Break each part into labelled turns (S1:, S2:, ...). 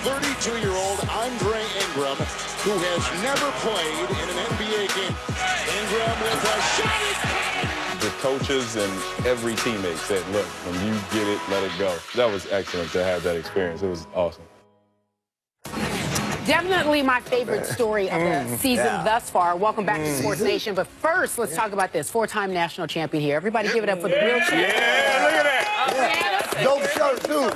S1: 32-year-old Andre Ingram, who has never played in an NBA game. Ingram with a shot.
S2: The coaches and every teammate said, look, when you get it, let it go. That was excellent to have that experience. It was awesome.
S3: Definitely my favorite story of the season thus far. Welcome back to Sports Nation. But first, let's talk about this. Four-time national champion here. Everybody give it up for the real champion.
S4: Yeah, look at that.
S5: Dope shirt, too.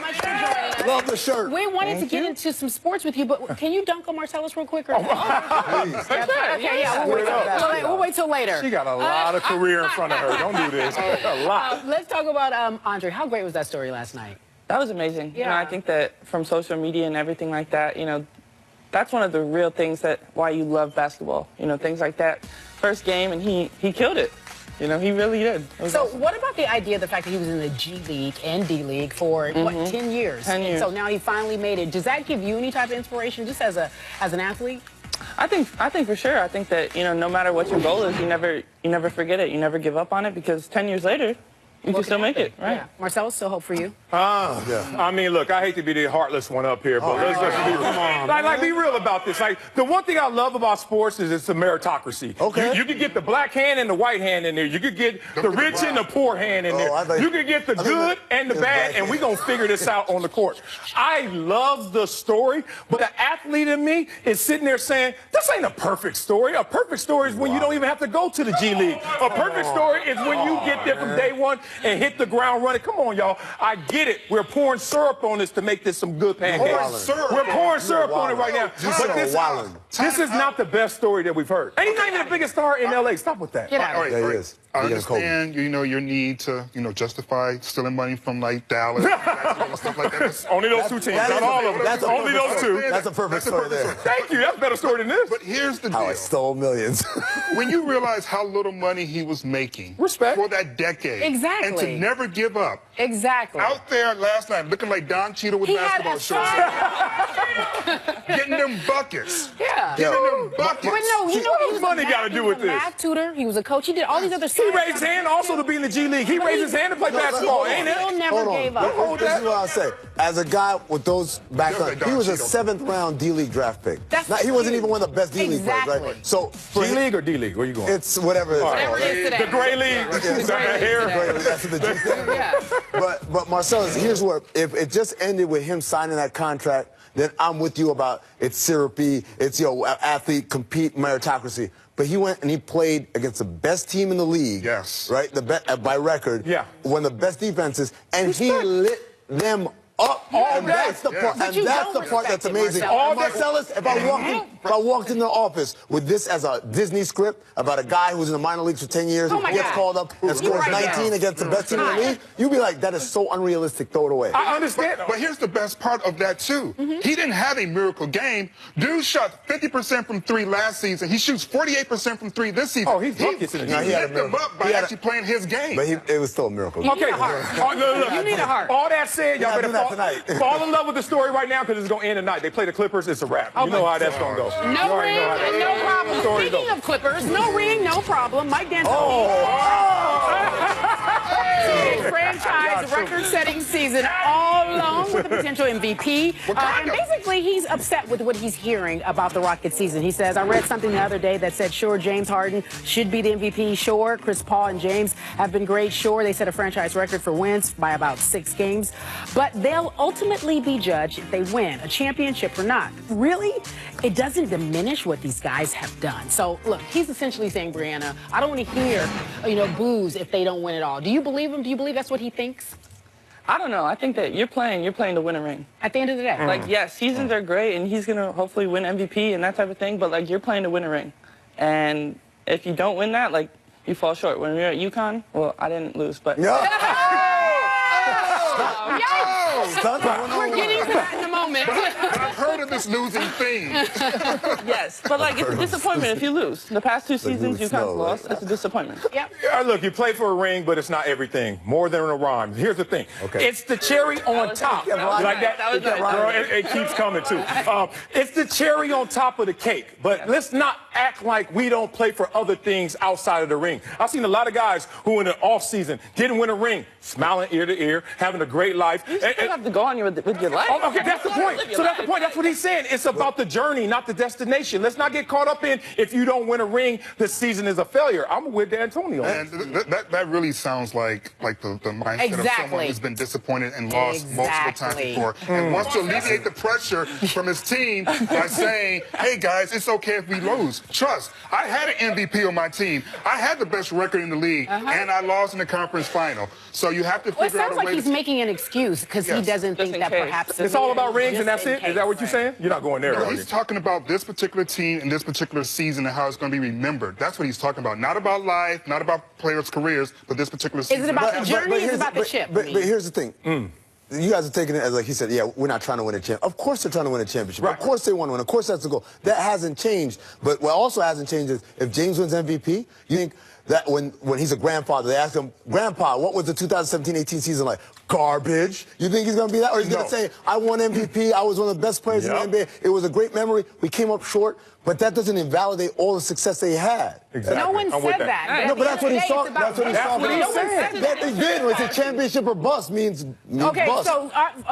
S5: Love the shirt.
S3: We wanted to get into some sports with you, but can you dunk on Marcellus real quick? Or
S4: Please.
S3: Okay, yeah, we'll wait till later.
S4: She got a lot of career in front of her. Don't do this. A lot.
S3: Let's talk about Andre. How great was that story last night?
S6: That was amazing.
S3: Yeah.
S6: You know, I think that from social media and everything like that, you know, that's one of the real things that why you love basketball. You know, things like that. First game, and he killed it. You know, he really did.
S3: So what about the idea, the fact that he was in the G League and D League for, what, 10 years?
S6: 10 years.
S3: So now he finally made it. Does that give you any type of inspiration just as an athlete?
S6: I think for sure. I think that, you know, no matter what your goal is, you never forget it. You never give up on it, because 10 years later, you can still make it, right?
S3: Yeah. Marcellus, still hope for you.
S4: I mean, look, I hate to be the heartless one up here, but let's be real. Like, be real about this. Like, the one thing I love about sports is it's a meritocracy.
S5: Okay.
S4: You could get the black hand and the white hand in there. You could get the rich and the poor hand in there. You could get the good and the bad, and we're going to figure this out on the court. I love the story, but the athlete in me is sitting there saying, this ain't a perfect story. A perfect story is when you don't even have to go to the G League. A perfect story is when you get there from day one and hit the ground running. Come on, y'all. I get it. We're pouring syrup on this to make this some good pancakes. We're pouring syrup on it right now. But this is not the best story that we've heard. And he's not even the biggest star in L.A. Stop with that.
S3: Get out of here.
S5: Yeah, he is.
S7: I understand, you know, your need to, you know, justify stealing money from, like, Dallas, stuff like that.
S4: Only those two teams, not all of them.
S5: That's
S4: Only those two.
S5: That's a perfect story there.
S4: Thank you. That's a better story than this.
S7: But here's the deal.
S5: How I stole millions.
S7: When you realize how little money he was making
S4: Respect.
S7: for that decade,
S3: Exactly.
S7: and to never give up,
S3: Exactly.
S7: out there last night looking like Don Cheadle with
S3: He had
S7: basketball
S3: a
S7: shorts, getting them buckets,
S3: Yeah.
S7: getting them buckets.
S3: But no, he
S4: What
S3: he
S4: does
S3: was
S4: money
S3: a
S4: got to do with
S3: he was a
S4: this?
S3: math tutor. He was a coach. He did all these other
S4: He
S3: stuff.
S4: raised his hand also to be in the G League. He raised his hand to play basketball, ain't it?
S3: Still never
S5: Hold on.
S3: gave up.
S5: This is what I'll say. As a guy with those backgrounds, he was a 7th-round D-League draft pick. He wasn't even one of the best D-League players,
S3: Exactly.
S5: right? So for
S4: G League or D League? Where you going?
S5: it's whatever.
S3: Whatever it is today.
S4: The Gray League.
S5: That's the G thing.
S3: Yeah.
S5: But Marcellus, here's what: if it just ended with him signing that contract, then I'm with you about it's syrupy, it's athlete compete meritocracy. But he went and he played against the best team in the league.
S7: Yes.
S5: Right? By record.
S4: Yeah.
S5: One of the best defenses, and he lit them up. And that's the part.
S3: But
S5: And
S3: you
S5: that's
S3: don't
S5: the part that's
S3: respect it,
S5: amazing.
S3: Marcellus.
S5: Marcellus, if I walked in the office with this as a Disney script about a guy who's in the minor leagues for 10 years,
S3: Oh my
S5: gets
S3: God.
S5: called up and scores
S3: right
S5: 19
S3: there.
S5: against the best team in the league, you'd be like, that is so unrealistic. Throw it away.
S4: I understand.
S7: But here's the best part of that, too. He didn't have a miracle game. Dude shot 50% from 3 last season. He shoots 48% from 3 this season.
S4: Oh, he's buckets in the
S7: He
S4: game.
S7: lit them up by actually playing his game.
S5: But it was still a miracle.
S4: Okay.
S3: need a heart.
S4: Look.
S3: You need a heart.
S4: All that said, y'all
S5: We're
S4: better
S5: not doing that tonight.
S4: fall in love with the story right now, because it's going to end tonight. They play the Clippers. It's a wrap. You know how that's going to go.
S3: No
S4: You already
S3: ring,
S4: know how that
S3: no problem.
S4: story
S3: Speaking
S4: goes.
S3: of Clippers, no ring, no problem. Mike D'Antoni. Franchise record-setting season all along with the potential MVP. And basically, he's upset with what he's hearing about the Rockets season. He says, I read something the other day that said, sure, James Harden should be the MVP. Sure, Chris Paul and James have been great. Sure, they set a franchise record for wins by about 6 games. But they'll ultimately be judged if they win a championship or not. Really? It doesn't diminish what these guys have done. So, look, he's essentially saying, Brianna, I don't want to hear, boos if they don't win it all. Do you believe him? Do you believe that's what he thinks?
S6: I don't know. I think that you're playing to win a ring.
S3: At the end of the day.
S6: Like, yes, seasons are great, and he's going to hopefully win MVP and that type of thing, but, like, you're playing to win a ring. And if you don't win that, like, you fall short. When we were at Uconn, well, I didn't lose, but...
S3: We're getting to that in a moment.
S7: But I've heard of this losing thing.
S6: Yes, but, like, it's a disappointment if you lose. The past 2 seasons, Uconn's lost. It's a disappointment.
S3: Yep.
S4: Yeah, look, you play for a ring, but it's not everything. More than a rhyme. Here's the thing.
S5: Okay.
S4: It's the cherry on top. Like that.
S6: That was nice.
S4: Girl, it keeps coming, too. It's the cherry on top of the cake. But let's not act like we don't play for other things outside of the ring. I've seen a lot of guys who in the offseason didn't win a ring, smiling ear to ear, having a great life.
S6: You still have to go on with your life.
S4: Okay, that's the point. So that's the point. That's what what he's saying. It's about the journey, not the destination. Let's not get caught up in if you don't win a ring, the season is a failure. I'm with D'Antonio.
S7: And that really sounds like the mindset of someone who's been disappointed and lost multiple times before and wants to alleviate the pressure from his team by saying, hey, guys, it's okay if we lose. Trust, I had an MVP on my team. I had the best record in the league, and I lost in the conference final. So you have to figure out a way.
S3: It sounds like he's making an excuse because he doesn't think that perhaps
S4: it's all about rings and that's it. Is that what you're saying? You're not going there.
S7: No, he's talking about this particular team and this particular season and how it's going to be remembered. That's what he's talking about. Not about life, not about players' careers, but this particular season.
S3: Is it about the journey? Is it about the chip?
S5: But here's the thing. You guys are taking it as like he said, yeah, we're not trying to win a championship. Of course they're trying to win a championship. Right. Of course they want to win. Of course that's the goal. That hasn't changed. But what also hasn't changed is if James wins MVP, you think that when he's a grandfather, they ask him, Grandpa, what was the 2017-18 season like? Garbage. You think he's going to be that? Or he's going to say, I won MVP. I was one of the best players in the NBA. It was a great memory. We came up short. But that doesn't invalidate all the success they had.
S4: Exactly.
S3: No one said that.
S5: No, but that's what he's talking about. That's what he's saying.
S3: That
S5: they did. It's a championship or bust means
S3: okay,
S5: bust.
S3: so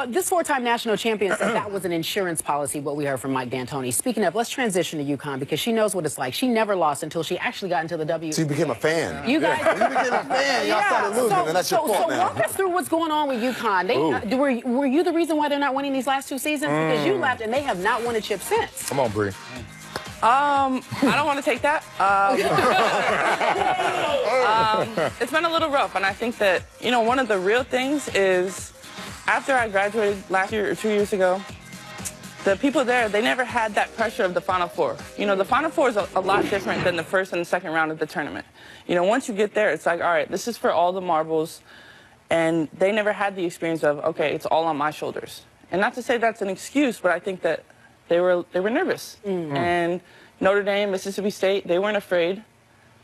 S3: this four-time national champion said that was an insurance policy, what we heard from Mike D'Antoni. Speaking of, let's transition to Uconn because she knows what it's like. She never lost until she actually got into the W.
S5: So you became a fan.
S3: You guys
S5: you became a fan. Y'all started losing, and that's your fault now.
S3: So walk us through what's going on with Uconn. Were you the reason why they're not winning these last two seasons? Because you left, and they have not won a chip since.
S4: Come on, Bree.
S6: I don't want to take that. It's been a little rough, and I think that, one of the real things is after I graduated last year or 2 years ago, the people there, they never had that pressure of the Final Four. The Final Four is a lot different than the first and the second round of the tournament. Once you get there, it's like, all right, this is for all the marbles, and they never had the experience of, okay, it's all on my shoulders. And not to say that's an excuse, but I think that they were nervous. And Notre Dame, Mississippi State, they weren't afraid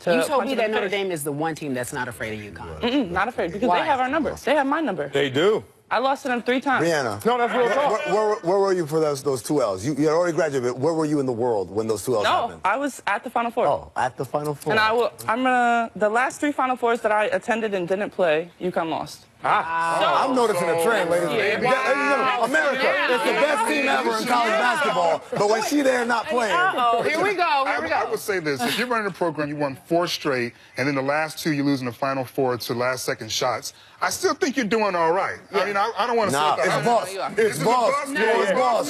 S6: to
S3: You told me that Notre Dame is the one team that's not afraid of UConn.
S6: Not afraid, because they have our number. They have my number.
S4: They do.
S6: I lost to them 3 times.
S5: Brianna.
S4: No, that's real talk.
S5: Where were you for those 2 L's? You had already graduated, but where were you in the world when those 2 L's happened?
S6: No, I was at the Final Four.
S5: Oh, at the Final Four.
S6: And the last 3 Final Fours that I attended and didn't play, UConn lost.
S5: I'm noticing a trend, ladies and gentlemen. America, it's the best team ever in college basketball, but when she's there not playing.
S3: Here we go.
S7: I would say this. If you're running a program, you won 4 straight, and then the last 2 you lose in the Final Four to last-second shots, I still think you're doing all right. I mean, I don't want to say
S5: it's boss. It's boss. It's boss.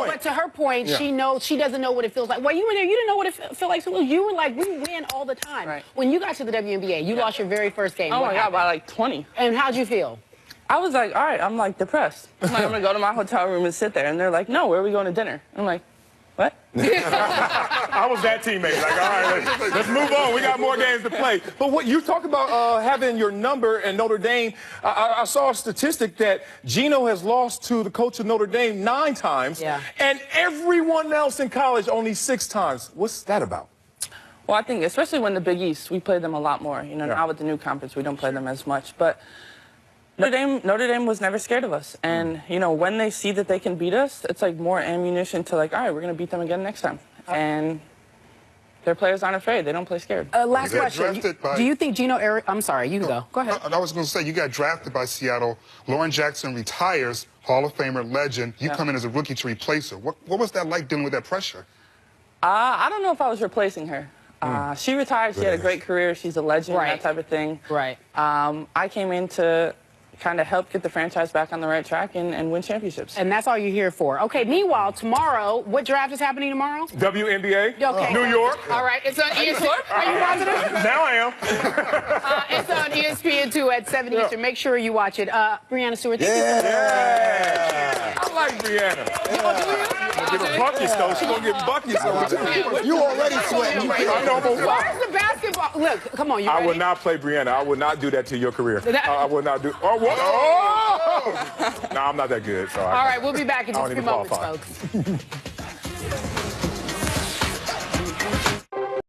S3: But to her point, she doesn't know what it feels like. Well, you were there. You didn't know what it felt like to lose. You were like, we win all the time. Right. When you got to the WNBA, you lost your very first game.
S6: Oh, my God, by like 20.
S3: And how'd you feel?
S6: I was like, all right, I'm like depressed. I'm like, I'm going to go to my hotel room and sit there. And they're like, no, where are we going to dinner? I'm like, what?
S4: I was that teammate. Like, all right, let's move on. We got more games to play. But what you talk about having your number in Notre Dame, I saw a statistic that Gino has lost to the coach of Notre Dame 9 times, and everyone else in college only 6 times. What's that about?
S6: Well, I think especially when the Big East, we play them a lot more. Now with the new conference, we don't play them as much. But Notre Dame was never scared of us. And, when they see that they can beat us, it's like more ammunition to like, all right, we're going to beat them again next time. And their players aren't afraid. They don't play scared.
S3: Last question. Do you think Gino I'm sorry, you go. Go ahead.
S7: I was going to say, you got drafted by Seattle. Lauren Jackson retires, Hall of Famer, legend. You come in as a rookie to replace her. What was that like dealing with that pressure?
S6: I don't know if I was replacing her. She retired. She had a great career. She's a legend, that type of thing.
S3: Right.
S6: I came in to kind of help get the franchise back on the right track and win championships.
S3: And that's all you're here for. Okay, meanwhile, tomorrow, what draft is happening tomorrow?
S4: WNBA,
S3: okay.
S4: New York.
S3: All right, it's on ESPN. Are you positive?
S4: Now I am.
S3: It's on ESPN2 at 7 Eastern. Make sure you watch it. Brianna Stewart, thank
S4: you. I like Brianna. She's gonna get buckets, though. She's gonna get buckets.
S5: You already sweating.
S4: I know, but
S3: where's the basketball? Look, come on, you ready?
S4: I would not play Brianna. I would not do that to your career. I would not do. Oh! No, I'm not that good. So
S3: all right, we'll be back in just a few moments, folks.